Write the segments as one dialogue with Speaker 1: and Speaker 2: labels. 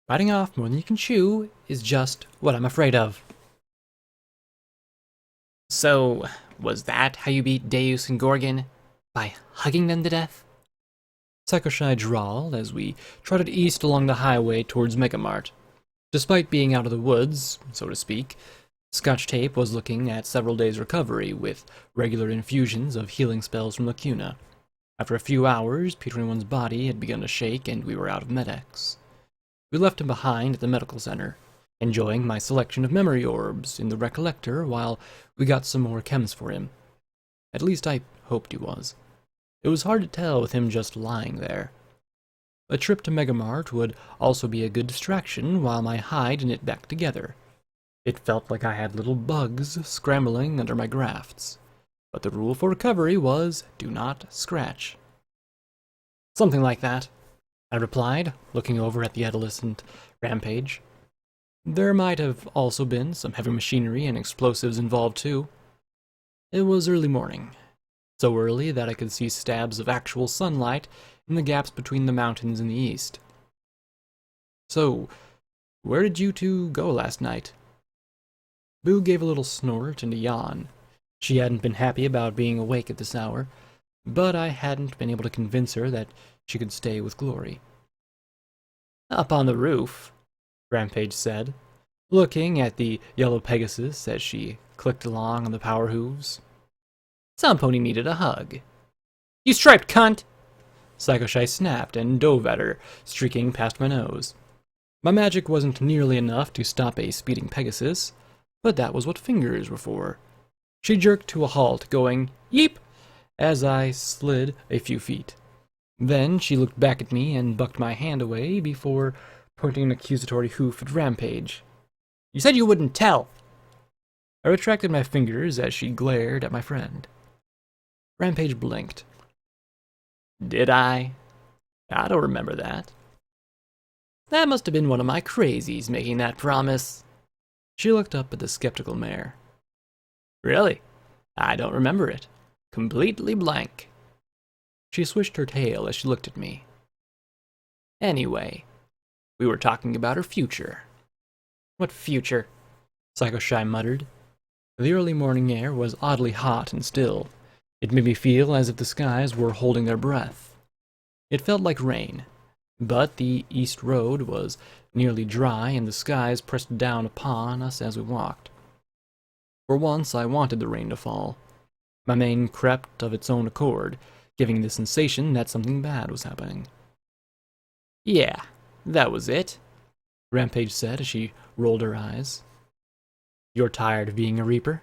Speaker 1: Biting off more than you can chew is just what I'm afraid of. So, was that how you beat Deus and Gorgon? By hugging them to death? Psychoshai drawled as we trotted east along the highway towards Megamart. Despite being out of the woods, so to speak, Scotch Tape was looking at several days' recovery with regular infusions of healing spells from Lacuna. After a few hours, P21's body had begun to shake and we were out of Med-X. We left him behind at the medical center, enjoying my selection of memory orbs in the Recollector while we got some more chems for him. At least I hoped he was. It was hard to tell with him just lying there. A trip to Megamart would also be a good distraction while my hide knit back together. It felt like I had little bugs scrambling under my grafts. But the rule for recovery was, do not scratch. Something like that, I replied, looking over at the adolescent Rampage. There might have also been some heavy machinery and explosives involved too. It was early morning, so early that I could see stabs of actual sunlight in the gaps between the mountains in the east. So, where did you two go last night? Boo gave a little snort and a yawn. She hadn't been happy about being awake at this hour, but I hadn't been able to convince her that she could stay with Glory. Up on the roof, Rampage said, looking at the yellow Pegasus as she clicked along on the power hooves. Some pony needed a hug. You striped cunt! Psychoshai snapped and dove at her, streaking past my nose. My magic wasn't nearly enough to stop a speeding Pegasus, but that was what fingers were for. She jerked to a halt, going, yeep, as I slid a few feet. Then she looked back at me and bucked my hand away before pointing an accusatory hoof at Rampage. You said you wouldn't tell! I retracted my fingers as she glared at my friend. Rampage blinked. Did I? I don't remember that. That must have been one of my crazies making that promise. She looked up at the skeptical mare. Really? I don't remember it. Completely blank. She swished her tail as she looked at me. Anyway, we were talking about her future. What future? Psychoshai muttered. The early morning air was oddly hot and still. It made me feel as if the skies were holding their breath. It felt like rain, but the east road was nearly dry and the skies pressed down upon us as we walked. For once I wanted the rain to fall. My mane crept of its own accord, giving the sensation that something bad was happening. Yeah, that was it, Rampage said as she rolled her eyes. You're tired of being a Reaper?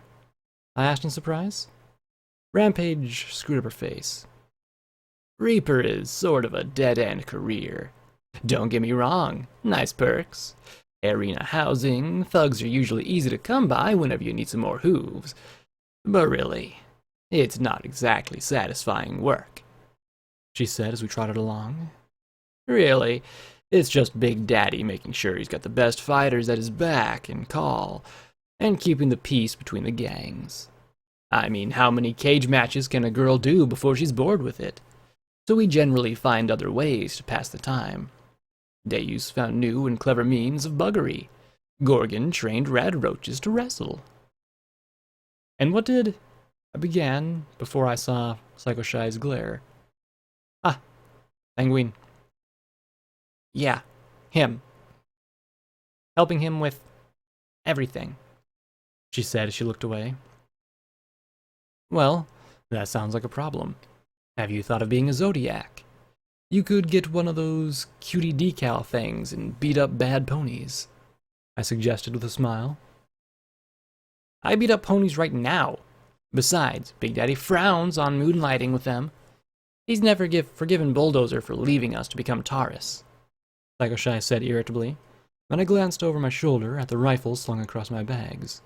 Speaker 1: I asked in surprise. Rampage screwed up her face. Reaper is sort of a dead-end career. Don't get me wrong, nice perks. Arena housing, thugs are usually easy to come by whenever you need some more hooves. But really, it's not exactly satisfying work, she said as we trotted along. Really, it's just Big Daddy making sure he's got the best fighters at his back and call, and keeping the peace between the gangs. I mean, how many cage matches can a girl do before she's bored with it? So we generally find other ways to pass the time. Deus found new and clever means of buggery. Gorgon trained rad roaches to wrestle. And what did... I began before I saw Psychoshai's glare. Ah, Penguin. Yeah, him. Helping him with everything, she said as she looked away. Well, that sounds like a problem. Have you thought of being a Zodiac? You could get one of those cutie decal things and beat up bad ponies, I suggested with a smile. I beat up ponies right now. Besides, Big Daddy frowns on moonlighting with them. He's never forgiven Bulldozer for leaving us to become Taurus, Psychoshai said irritably, and I glanced over my shoulder at the rifle slung across my bags.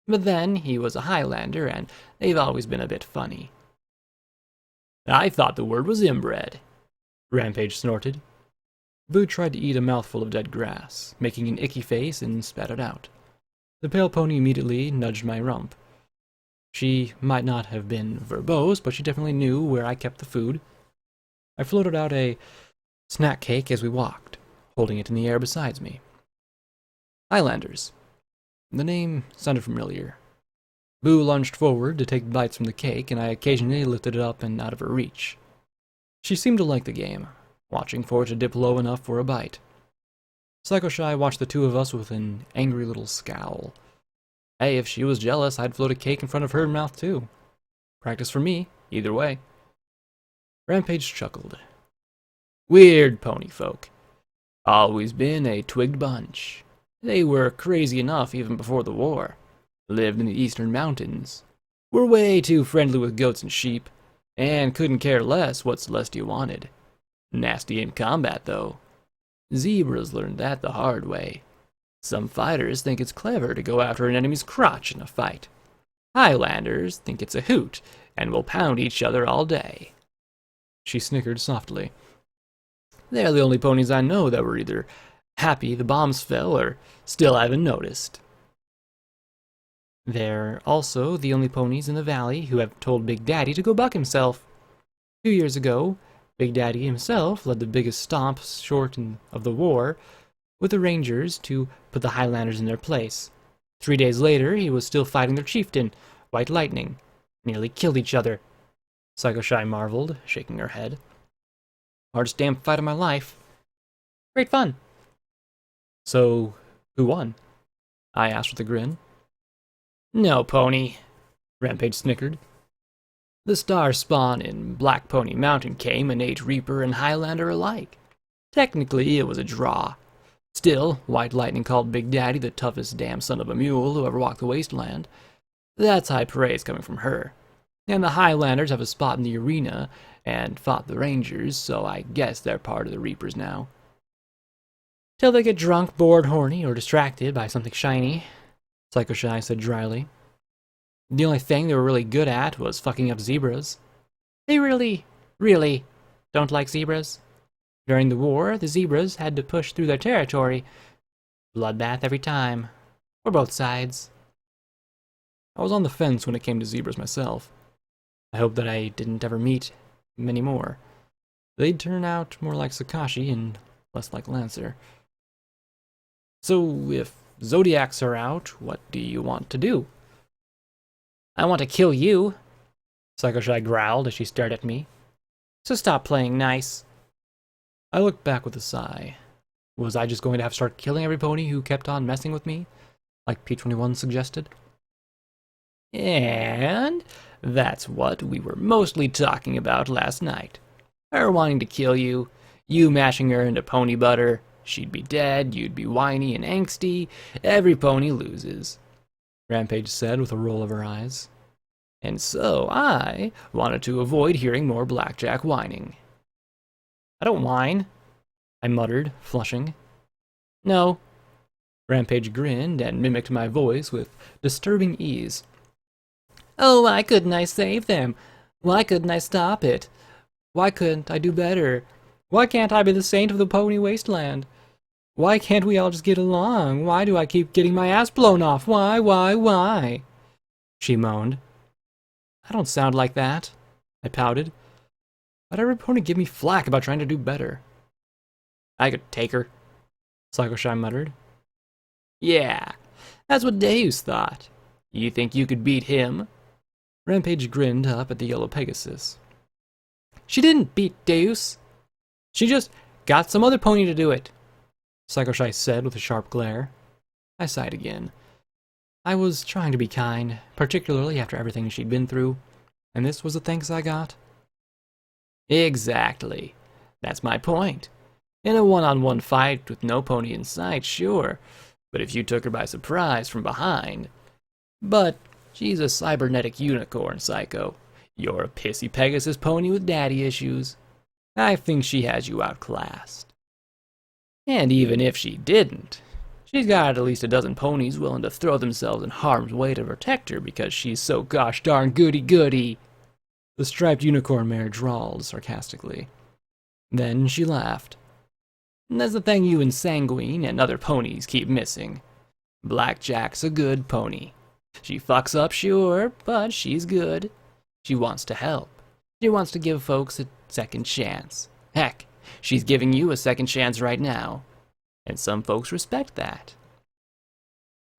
Speaker 1: But then he was a Highlander, and they've always been a bit funny. I thought the word was inbred, Rampage snorted. Boo tried to eat a mouthful of dead grass, making an icky face and spat it out. The pale pony immediately nudged my rump. She might not have been verbose, but she definitely knew where I kept the food. I floated out a snack cake as we walked. holding it in the air beside me. Highlanders. The name sounded familiar. Boo lunged forward to take bites from the cake, and I occasionally lifted it up and out of her reach. She seemed to like the game, watching for it to dip low enough for a bite. Psycho Shy watched the two of us with an angry little scowl. Hey, if she was jealous, I'd float a cake in front of her mouth too. Practice for me, either way. Rampage chuckled. Weird pony folk. Always been a twigged bunch. They were crazy enough even before the war. Lived in the eastern mountains. Were way too friendly with goats and sheep, and couldn't care less what Celestia wanted. Nasty in combat, though. Zebras learned that the hard way. Some fighters think it's clever to go after an enemy's crotch in a fight. Highlanders think it's a hoot, and will pound each other all day. She snickered softly. They're the only ponies I know that were either happy the bombs fell or still haven't noticed. They're also the only ponies in the valley who have told Big Daddy to go buck himself. 2 years ago, Big Daddy himself led the biggest stomp short of the war with the Rangers to put the Highlanders in their place. 3 days later, he was still fighting their chieftain, White Lightning. Nearly killed each other. Psycho Shy marveled, shaking her head. Hardest damn fight of my life. Great fun. So, who won? I asked with a grin. No, pony, Rampage snickered. The star spawn in Black Pony Mountain came and ate Reaper and Highlander alike. Technically, it was a draw. Still, White Lightning called Big Daddy the toughest damn son of a mule who ever walked the wasteland. That's high praise coming from her. And the Highlanders have a spot in the arena and fought the Rangers, so I guess they're part of the Reapers now. Till they get drunk, bored, horny, or distracted by something shiny, Psycho Shy said dryly. The only thing they were really good at was fucking up zebras. They really don't like zebras. During the war, the zebras had to push through their territory. Bloodbath every time. For both sides. I was on the fence when it came to zebras myself. I hoped that I didn't ever meet many more. They'd turn out more like Sakashi and less like Lancer. So, if Zodiacs are out, what do you want to do? I want to kill you, Psycho Shy growled as she stared at me. So stop playing nice. I looked back with a sigh. Was I just going to have to start killing every pony who kept on messing with me, like P21 suggested? And that's what we were mostly talking about last night. Her wanting to kill you, you mashing her into pony butter, she'd be dead, you'd be whiny and angsty, every pony loses, Rampage said with a roll of her eyes. And so I wanted to avoid hearing more Blackjack whining. I don't whine, I muttered, flushing. No. Rampage grinned and mimicked my voice with disturbing ease. Oh, why couldn't I save them? Why couldn't I stop it? Why couldn't I do better? Why can't I be the saint of the pony wasteland? Why can't we all just get along? Why do I keep getting my ass blown off? Why? She moaned. I don't sound like that, I pouted. Why'd every pony give me flack about trying to do better? I could take her, Psycho Shy muttered. Yeah, that's what Deus thought. You think you could beat him? Rampage grinned up at the yellow Pegasus. She didn't beat Deus. She just got some other pony to do it, Psycho Shy said with a sharp glare. I sighed again. I was trying to be kind, particularly after everything she'd been through, and this was the thanks I got. Exactly. That's my point. In a one-on-one fight with no pony in sight, sure, but if you took her by surprise from behind... But she's a cybernetic unicorn, Psycho. You're a pissy Pegasus pony with daddy issues. I think she has you outclassed. And even if she didn't, she's got at least a dozen ponies willing to throw themselves in harm's way to protect her because she's so gosh darn goody-goody. The striped unicorn mare drawled sarcastically. Then she laughed. That's the thing you and Sanguine and other ponies keep missing. Blackjack's a good pony. She fucks up, sure, but she's good. She wants to help. She wants to give folks a second chance. Heck, she's giving you a second chance right now. And some folks respect that.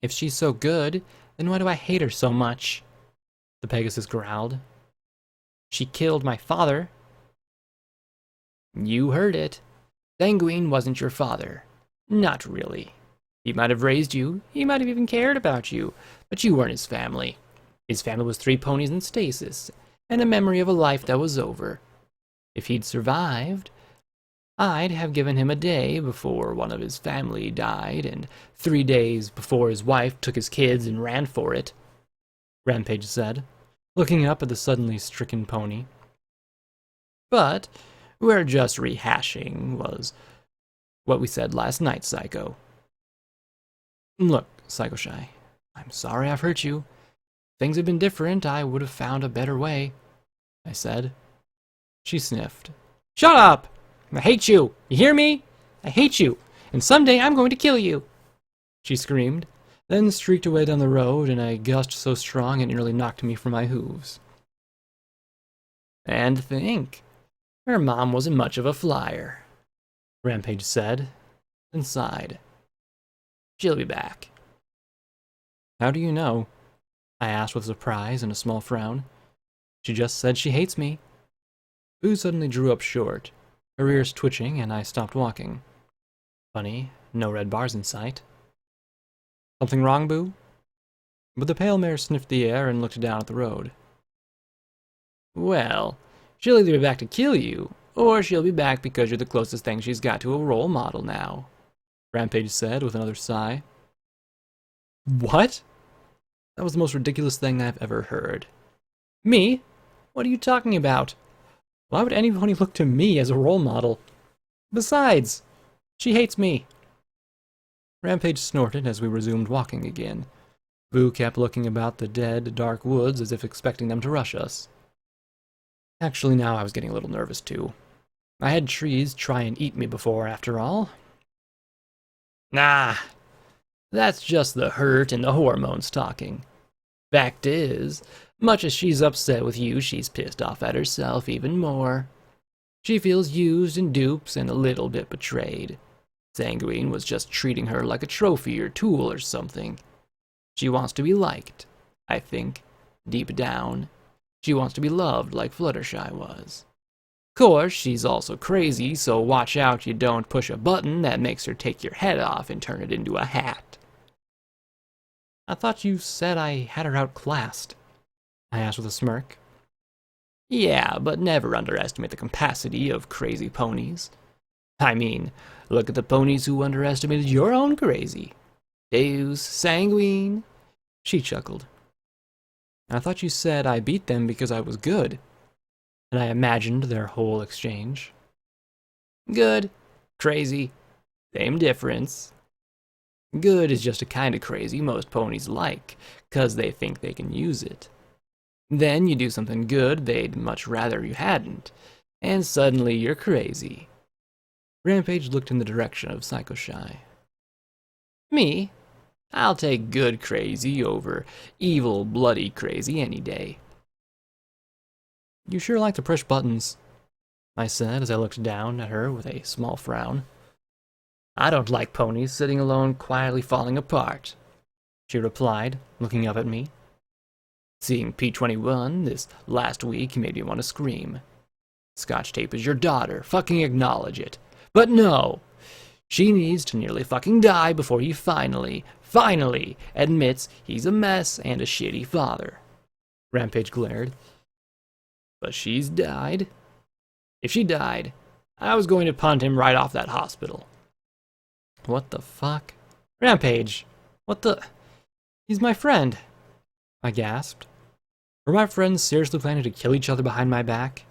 Speaker 1: If she's so good, then why do I hate her so much? The Pegasus growled. She killed my father. You heard it. Sanguine wasn't your father. Not really. He might have raised you, he might have even cared about you, but you weren't his family. His family was 3 ponies in stasis, and a memory of a life that was over. If he'd survived, I'd have given him a day before one of his family died, and 3 days before his wife took his kids and ran for it, Rampage said, looking up at the suddenly stricken pony. But we're just rehashing was what we said last night, Psycho. Look, Psycho Shy, I'm sorry I've hurt you. If things had been different, I would have found a better way, I said. She sniffed. Shut up! I hate you! You hear me? I hate you! And someday I'm going to kill you! She screamed, then streaked away down the road in a gust so strong it nearly knocked me from my hooves. And think, her mom wasn't much of a flyer, Rampage said, and sighed. She'll be back. How do you know? I asked with surprise and a small frown. She just said she hates me. Boo suddenly drew up short, her ears twitching, and I stopped walking. Funny, no red bars in sight. Something wrong, Boo? But the pale mare sniffed the air and looked down at the road. Well, she'll either be back to kill you, or she'll be back because you're the closest thing she's got to a role model now, Rampage said with another sigh. What? That was the most ridiculous thing I've ever heard. Me? What are you talking about? Why would anybody look to me as a role model? Besides, she hates me. Rampage snorted as we resumed walking again. Boo kept looking about the dead, dark woods as if expecting them to rush us. Actually, now I was getting a little nervous too. I had trees try and eat me before, after all. Nah, that's just the hurt and the hormones talking. Fact is, much as she's upset with you, she's pissed off at herself even more. She feels used and duped and a little bit betrayed. Sanguine was just treating her like a trophy or tool or something. She wants to be liked, I think, deep down. She wants to be loved like Fluttershy was. Course, she's also crazy, so watch out you don't push a button that makes her take your head off and turn it into a hat. I thought you said I had her outclassed, I asked with a smirk. Yeah, but never underestimate the capacity of crazy ponies. I mean, look at the ponies who underestimated your own crazy. Deus, Sanguine. She chuckled. I thought you said I beat them because I was good. And I imagined their whole exchange. Good, crazy, same difference. Good is just a kind of crazy most ponies like, 'cause they think they can use it. Then you do something good they'd much rather you hadn't, and suddenly you're crazy. Rampage looked in the direction of Psycho Shy. Me? I'll take good crazy over evil, bloody crazy any day. You sure like to push buttons, I said as I looked down at her with a small frown. I don't like ponies sitting alone quietly falling apart, she replied, looking up at me. Seeing P21 this last week made me want to scream. Scotch Tape is your daughter, fucking acknowledge it. But no! She needs to nearly fucking die before he finally admits he's a mess and a shitty father. Rampage glared. But she's died. If she died, I was going to punt him right off that hospital. What the fuck? Rampage! What the... He's my friend, I gasped. Were my friends seriously planning to kill each other behind my back?